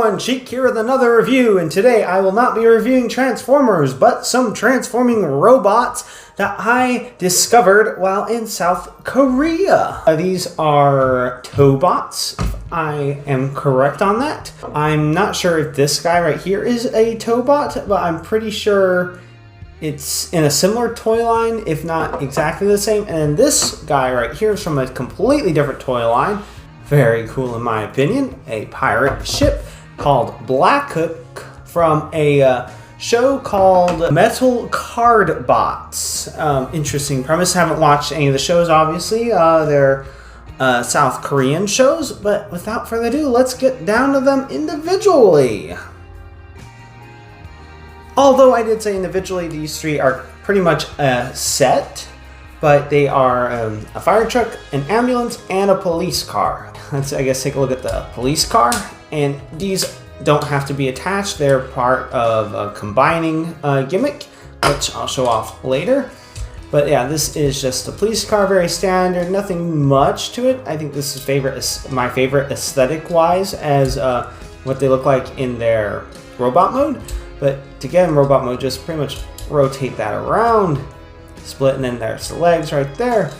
everyone, Cheek here with another review, and today I will not be reviewing Transformers, but some transforming robots that I discovered while in South Korea. These are Tobots, if I am correct on that. I'm not sure if this guy right here is a Tobot, but I'm pretty sure it's in a similar toy line, if not exactly the same. And then this guy right here is from a completely different toy line. Very cool in my opinion. A pirate ship called Black Hook from a show called Metal Card Bots. Interesting premise. Haven't watched any of the shows, obviously. They're South Korean shows. But without further ado, let's get down to them individually. Although I did say individually, these three are pretty much a set. But they are a fire truck, an ambulance, and a police car. Let's, I guess, take a look at the police car. And these don't have to be attached. They're part of a combining gimmick, which I'll show off later. But yeah, this is just a police car, very standard, nothing much to it. I think this is my favorite aesthetic-wise as what they look like in their robot mode. But to get in robot mode, just pretty much rotate that around. Split, and then there's the legs right there,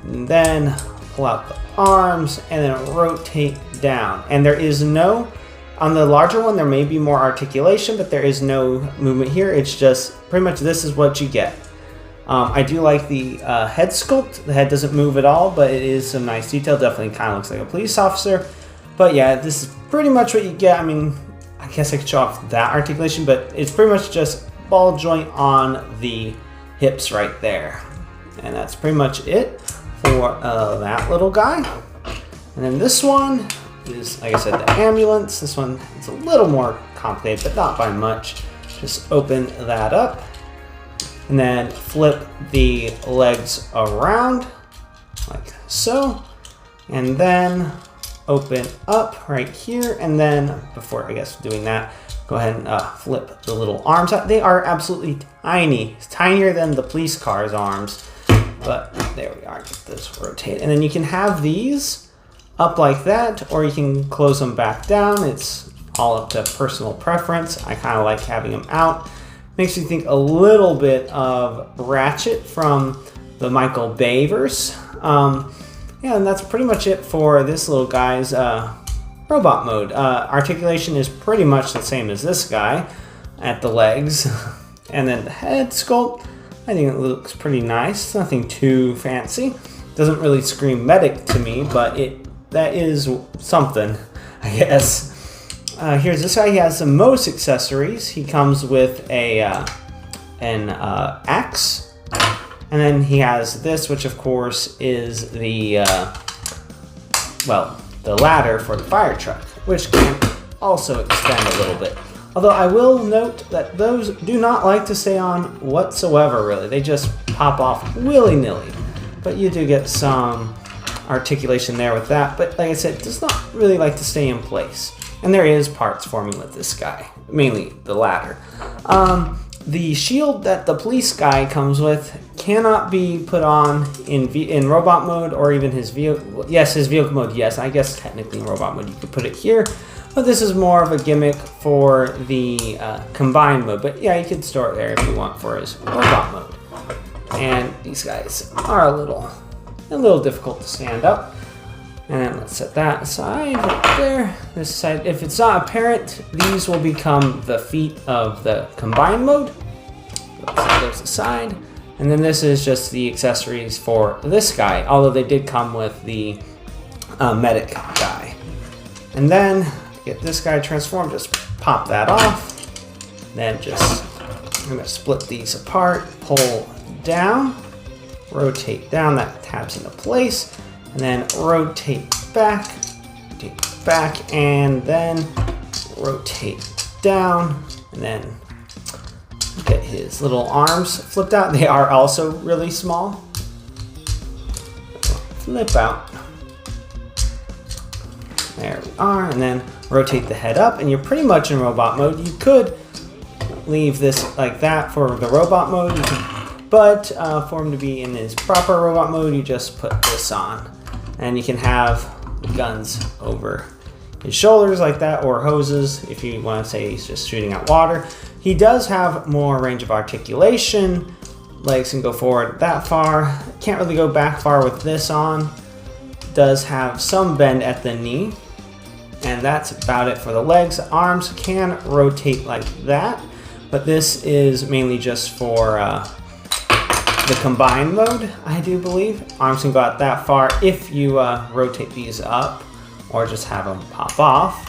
and then pull out the arms and then rotate down. And there is no, on the larger one there may be more articulation, but there is no movement here. It's just pretty much this is what you get. I do like the head sculpt. The head doesn't move at all, but it is some nice detail. Definitely kind of looks like a police officer. But yeah, this is pretty much what you get. I mean, I guess I could show off that articulation, but it's pretty much just ball joint on the hips right there. And that's pretty much it for that little guy. And then this one is, like I said, the ambulance. This one is a little more complicated, but not by much. Just open that up and then flip the legs around like so. And then open up right here. And then before, I guess, doing that, go ahead and flip the little arms out. They are absolutely tiny. It's tinier than the police car's arms. But there we are. Get this rotate. And then you can have these up like that, or you can close them back down. It's all up to personal preference. I kind of like having them out. Makes me think a little bit of Ratchet from the Michael Bay verse. Yeah, and that's pretty much it for this little guy's robot mode. Articulation is pretty much the same as this guy at the legs. And then the head sculpt, I think it looks pretty nice. Nothing too fancy. Doesn't really scream medic to me, but that is something, I guess. Here's this guy. He has the most accessories. He comes with an axe. And then he has this, which of course is the ladder for the fire truck, which can also extend a little bit. Although I will note that those do not like to stay on whatsoever, really. They just pop off willy-nilly. But you do get some articulation there with that. But like I said, it does not really like to stay in place. And there is parts forming with this guy, mainly the ladder. The shield that the police guy comes with cannot be put on in robot mode or even his vehicle. Yes, his vehicle mode, yes. I guess technically in robot mode you could put it here. But this is more of a gimmick for the combined mode. But yeah, you could store it there if you want for his robot mode. And these guys are a little difficult to stand up. And let's set that aside right there. This side, if it's not apparent, these will become the feet of the combined mode. Let's set those aside. And then this is just the accessories for this guy, although they did come with the medic guy. And then to get this guy transformed, just pop that off. Then I'm gonna split these apart, pull down, rotate down, that taps into place. And then rotate back, and then rotate down, and then get his little arms flipped out. They are also really small. Flip out. There we are, and then rotate the head up, and you're pretty much in robot mode. You could leave this like that for the robot mode, but for him to be in his proper robot mode, you just put this on. And you can have guns over his shoulders like that, or hoses if you want to say he's just shooting out water. He does have more range of articulation. Legs can go forward that far. Can't really go back far with this on. Does have some bend at the knee. And that's about it for the legs. Arms can rotate like that, but this is mainly just for the combined mode, I do believe. Arms can go out that far if you rotate these up, or just have them pop off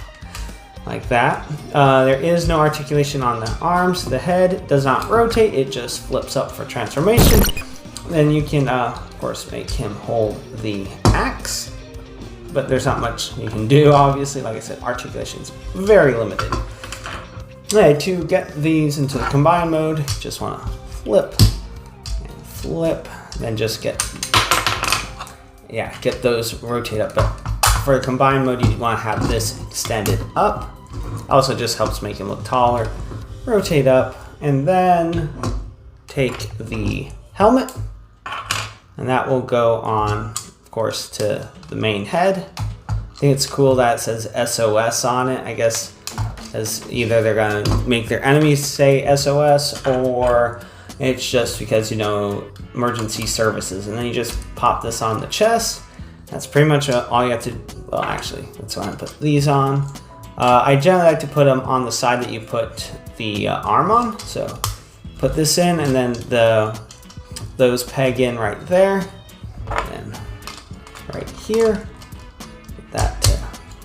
like that. There is no articulation on the arms. The head does not rotate, it just flips up for transformation. Then you can, of course, make him hold the axe, but there's not much you can do, obviously. Like I said, articulation is very limited. Okay, to get these into the combined mode, just want to flip and flip, then just get those rotate up. But for the combined mode, you want to have this extended up. Also just helps make him look taller. Rotate up, and then take the helmet, and that will go on, of course, to the main head. I think it's cool that it says SOS on it. I guess as either they're gonna make their enemies say SOS, or it's just because, you know, emergency services. And then you just pop this on the chest. That's pretty much all you have to, well, actually, let's go ahead and put these on. I generally like to put them on the side that you put the arm on. So put this in, and then those peg in right there. And right here, get that to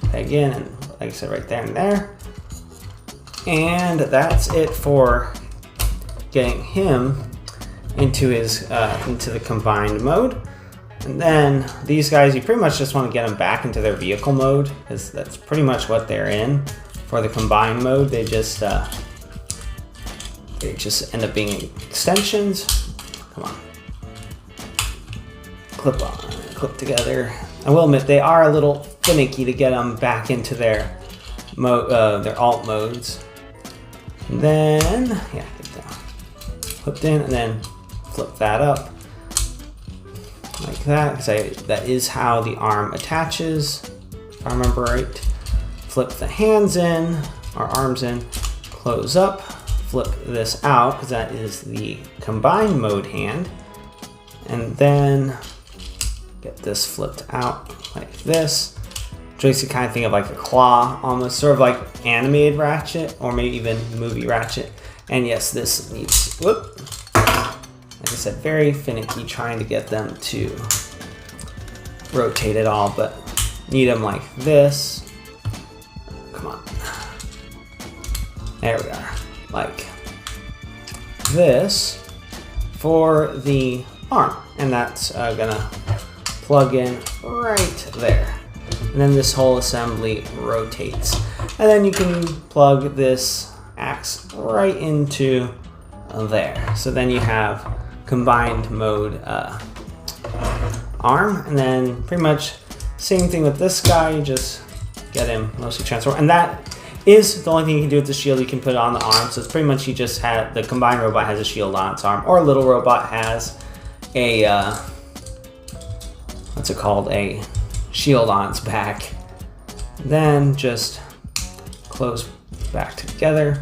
peg in, and like I said, right there and there. And that's it for getting him into his into the combined mode. And then these guys, you pretty much just want to get them back into their vehicle mode, because that's pretty much what they're in for the combined mode. They just end up being extensions. Come on, clip together. I will admit they are a little finicky to get them back into their alt modes. And then get that flipped in, and then flip that up like that, because that is how the arm attaches, if I remember right. Flip the hands in, or arms in, close up, flip this out, because that is the combined mode hand, and then get this flipped out like this. Joystick kind of think of like a claw, almost sort of like animated Ratchet, or maybe even movie Ratchet. And yes, this needs, whoop, like I said, very finicky trying to get them to rotate it all, but need them like this. Come on. There we are. Like this for the arm. And that's gonna plug in right there. And then this whole assembly rotates. And then you can plug this axe right into there. So then you have combined mode arm, and then pretty much same thing with this guy. You just get him mostly transformed, and that is the only thing you can do with the shield. You can put it on the arm, so it's pretty much you just have the combined robot has a shield on its arm, or little robot has a what's it called, a shield on its back. Then just close back together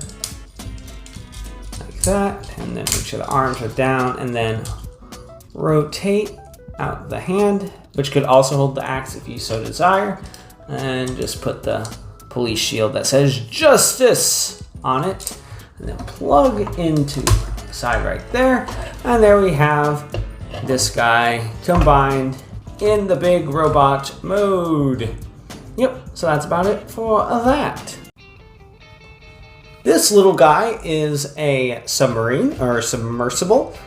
like that, and then make sure the arms are down, and then rotate out the hand, which could also hold the axe if you so desire, and just put the police shield that says justice on it, and then plug into the side right there, and there we have this guy combined in the big robot mode. Yep, so that's about it for that. This little guy is a submarine, or submersible.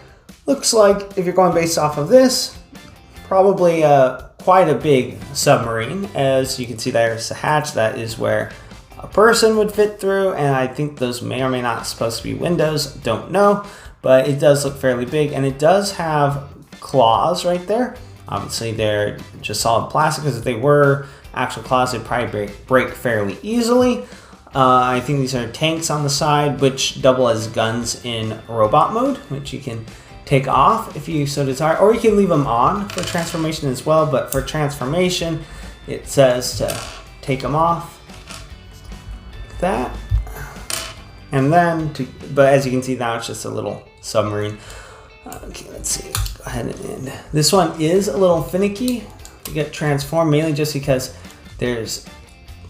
Looks like, if you're going based off of this, probably quite a big submarine. As you can see, there's a hatch. That is where a person would fit through, and I think those may or may not supposed to be windows, don't know, but it does look fairly big, and it does have claws right there. Obviously they're just solid plastic, because if they were actual claws, they'd probably break fairly easily. I think these are tanks on the side, which double as guns in robot mode, which you can take off if you so desire, or you can leave them on for transformation as well. But for transformation, it says to take them off. that. And then, but as you can see now, it's just a little submarine. Okay, let's see. Go ahead and end. This one is a little finicky to get transformed, mainly just because there's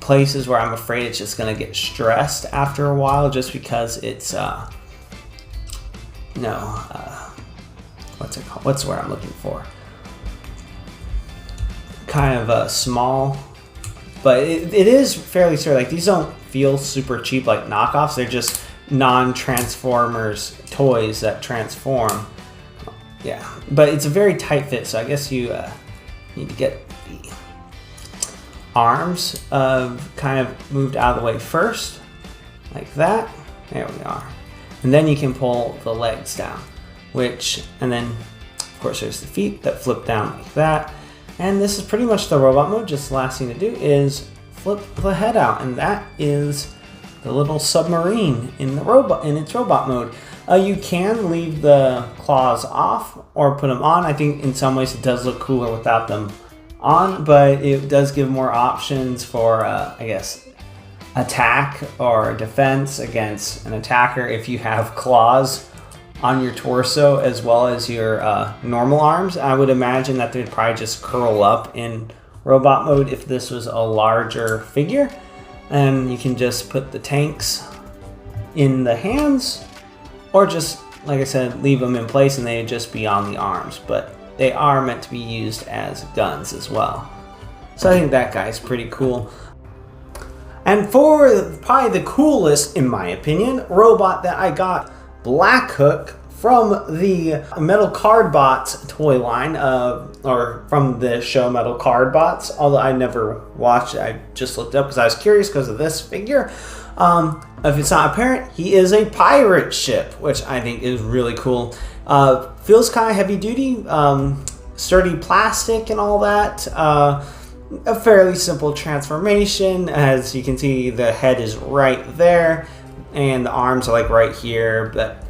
places where I'm afraid it's just gonna get stressed after a while, just because it's what's it called? What's the word I'm looking for? Kind of small, but it is fairly sturdy. Like, these don't feel super cheap like knockoffs. They're just non-transformers toys that transform. Yeah, but it's a very tight fit, so I guess you need to get the arms kind of moved out of the way first, like that. There we are. And then you can pull the legs down, and then of course there's the feet that flip down like that. And this is pretty much the robot mode. Just the last thing to do is flip the head out, and that is the little submarine in its robot mode. You can leave the claws off or put them on. I think in some ways it does look cooler without them on, but it does give more options for, I guess, attack or defense against an attacker if you have claws on your torso as well as your normal arms. I would imagine that they'd probably just curl up in robot mode if this was a larger figure. And you can just put the tanks in the hands, or just, like I said, leave them in place and they'd just be on the arms. But they are meant to be used as guns as well. So I think that guy's pretty cool. And for probably the coolest, in my opinion, robot that I got, Black Hook, from the Metal Card Bots toy line, or from the show Metal Card Bots, although I never watched it. I just looked up because I was curious because of this figure. If it's not apparent, he is a pirate ship, which I think is really cool. Feels kind of heavy duty, sturdy plastic and all that. A fairly simple transformation. As you can see, the head is right there and the arms are like right here, but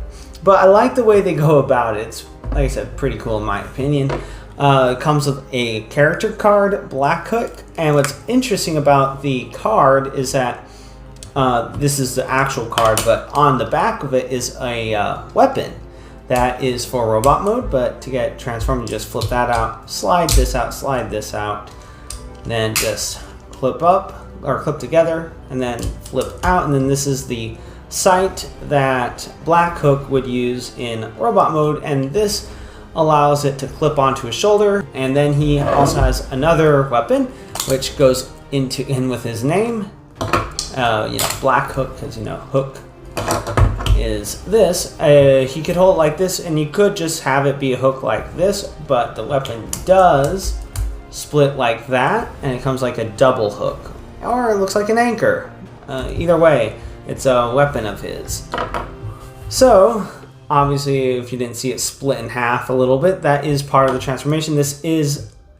I like the way they go about it. It's, like I said, pretty cool in my opinion. It comes with a character card, Black Hook, and what's interesting about the card is that this is the actual card, but on the back of it is a weapon that is for robot mode. But to get transformed, you just flip that out, slide this out, then just clip up or clip together, and then flip out. And then this is the sight that Black Hook would use in robot mode, and this allows it to clip onto his shoulder. And then he also has another weapon which goes in with his name, Black Hook, because Hook is this. He could hold it like this, and you could just have it be a hook like this, but the weapon does split like that, and it comes like a double hook, or it looks like an anchor. Either way, it's a weapon of his. So obviously, if you didn't see it split in half a little bit, that is part of the transformation. This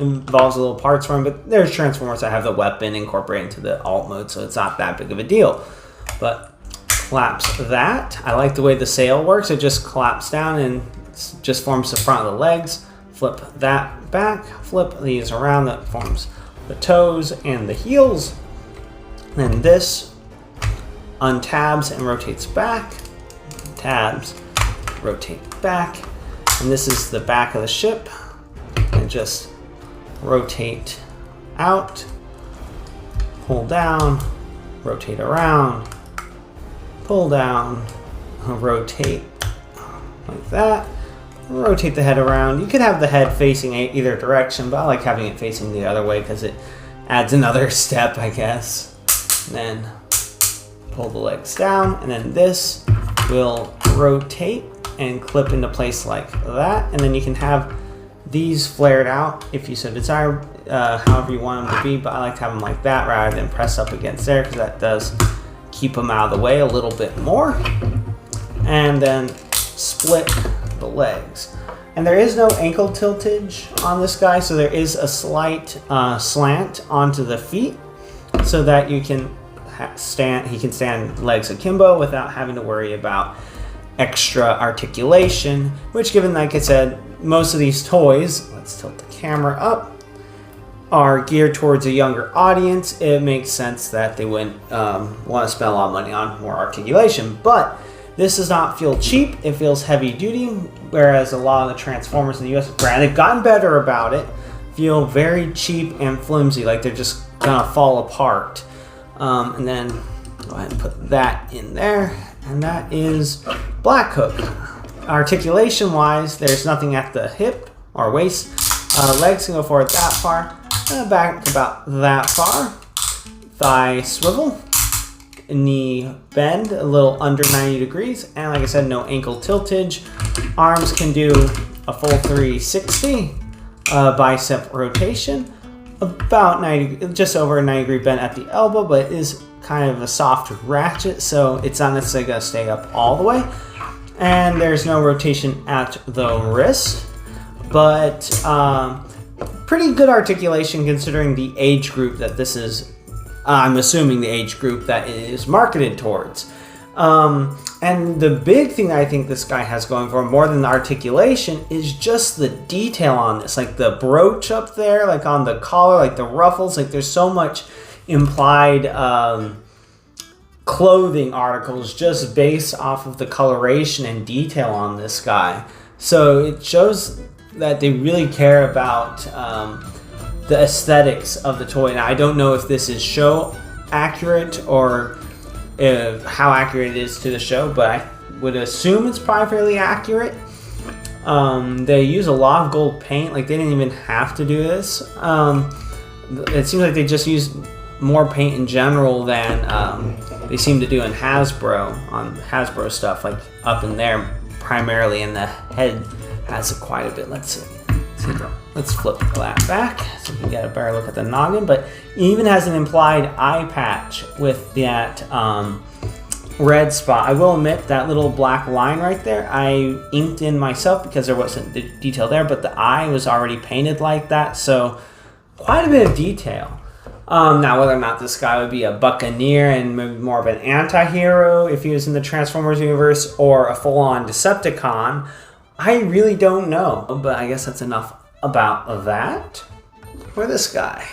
involves little parts for him, but there's Transformers that have the weapon incorporated into the alt mode, so it's not that big of a deal. But collapse that. I like the way the sail works. It just collapses down and just forms the front of the legs. Flip that back, flip these around, that forms the toes and the heels. Then this untabs and rotates back, tabs, rotate back, and this is the back of the ship, and just rotate out, pull down, rotate around, pull down, rotate like that, rotate the head around. You could have the head facing either direction, but I like having it facing the other way because it adds another step, I guess. And then pull the legs down, and then this will rotate and clip into place like that. And then you can have these flared out if you so desire, however you want them to be, but I like to have them like that rather than press up against there, because that does keep them out of the way a little bit more. And then split the legs. And there is no ankle tiltage on this guy, so there is a slight slant onto the feet so that you can he can stand legs akimbo without having to worry about extra articulation, which, given, like I said, most of these toys, let's tilt the camera up, are geared towards a younger audience, it makes sense that they wouldn't want to spend a lot of money on more articulation. But this does not feel cheap. It feels heavy duty, whereas a lot of the Transformers in the US, granted, gotten better about it, feel very cheap and flimsy, like they're just gonna fall apart. And then go ahead and put that in there, and that is Black Hook. Articulation wise, there's nothing at the hip or waist. Legs can go forward that far, and back about that far. Thigh swivel, knee bend a little under 90 degrees, and like I said, no ankle tiltage. Arms can do a full 360. Bicep rotation, about 90, just over a 90-degree bend at the elbow, but it is kind of a soft ratchet, so it's not necessarily going to stay up all the way. And there's no rotation at the wrist, but pretty good articulation considering the age group that this is. I'm assuming the age group that it is marketed towards. And the big thing I think this guy has going for him, more than the articulation, is just the detail on this. Like the brooch up there, like on the collar, like the ruffles, like there's so much implied clothing articles just based off of the coloration and detail on this guy. So it shows that they really care about the aesthetics of the toy. Now, I don't know if this is show accurate or how accurate it is to the show, but I would assume it's probably fairly accurate. They use a lot of gold paint, like they didn't even have to do this. It seems like they just used more paint in general than they seem to do in Hasbro, on Hasbro stuff, like up in there primarily, and the head has quite a bit. Let's flip that back so we can get a better look at the noggin. But it even has an implied eye patch with that red spot. I will admit that little black line right there, I inked in myself because there wasn't the detail there, but the eye was already painted like that, so quite a bit of detail. Now, whether or not this guy would be a buccaneer and maybe more of an anti-hero if he was in the Transformers universe, or a full-on Decepticon, I really don't know. But I guess that's enough about that for this guy.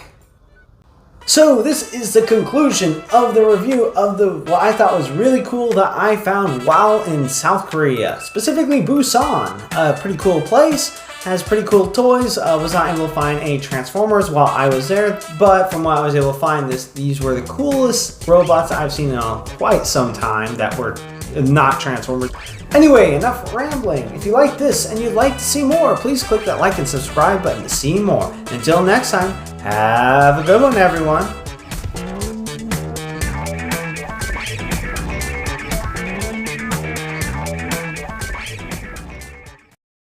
So this is the conclusion of the review of what I thought was really cool that I found while in South Korea, specifically Busan. A pretty cool place, has pretty cool toys. Was not able to find any Transformers while I was there, but from what I was able to find, these were the coolest robots I've seen in quite some time that were not Transformers. Anyway, enough rambling. If you like this and you'd like to see more, please click that like and subscribe button to see more. Until next time, have a good one, everyone.